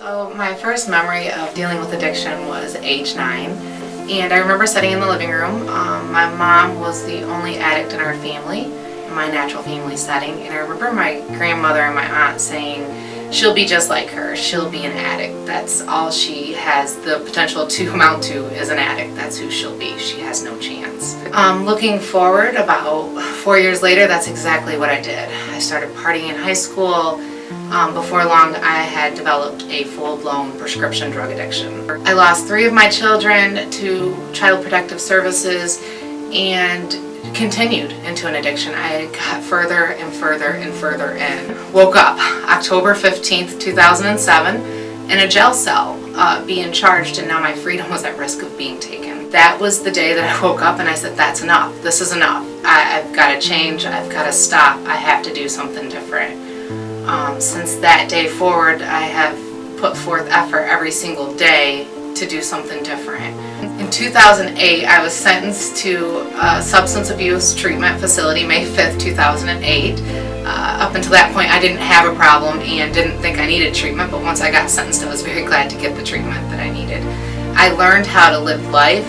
So my first memory of dealing with addiction was age 9, and I remember sitting in the living room. My mom was the only addict in our family, in my natural family setting, and I remember my grandmother and my aunt saying, she'll be just like her, she'll be an addict. That's all she has the potential to amount to is an addict. That's who she'll be. She has no chance. Looking forward, about 4 years later, that's exactly what I did. I started partying in high school. Before long, I had developed a full-blown prescription drug addiction. I lost 3 of my children to Child Protective Services and continued into an addiction. I got further and further and further in. Woke up October 15th, 2007 in a jail cell being charged, and now my freedom was at risk of being taken. That was the day that I woke up and I said, that's enough. This is enough. I've got to change. I've got to stop. I have to do something different. Since that day forward, I have put forth effort every single day to do something different. In 2008, I was sentenced to a substance abuse treatment facility, May 5th, 2008. Up until that point, I didn't have a problem and didn't think I needed treatment, but once I got sentenced, I was very glad to get the treatment that I needed. I learned how to live life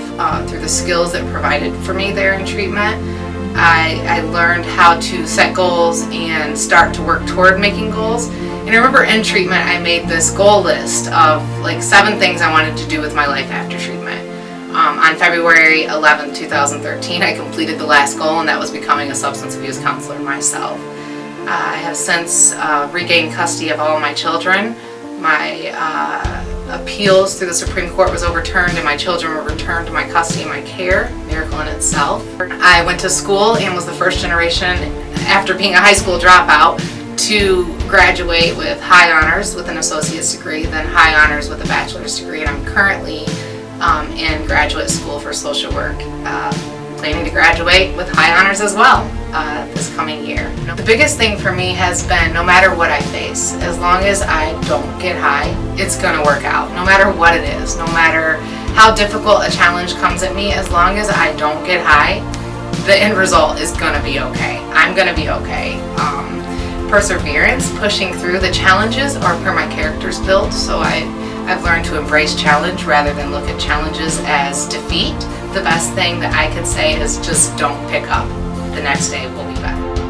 through the skills that provided for me there in treatment. I learned how to set goals and start to work toward making goals. And I remember in treatment I made this goal list of like 7 things I wanted to do with my life after treatment. On February 11, 2013, I completed the last goal, and that was becoming a substance abuse counselor myself. I have since regained custody of all of my children. My appeals through the Supreme Court was overturned, and my children were returned to my custody and my care. Miracle in itself. I went to school and was the first generation, after being a high school dropout, to graduate with high honors with an associate's degree, then high honors with a bachelor's degree, and I'm currently in graduate school for social work, planning to graduate with high honors as well this coming year. The biggest thing for me has been, no matter what I face, as long as I don't get high, it's going to work out. No matter what it is, no matter how difficult a challenge comes at me, as long as I don't get high, the end result is going to be okay. I'm going to be okay. Perseverance, pushing through the challenges, are where my character's built, so I've learned to embrace challenge rather than look at challenges as defeat. The best thing that I could say is just don't pick up. The next day will be better.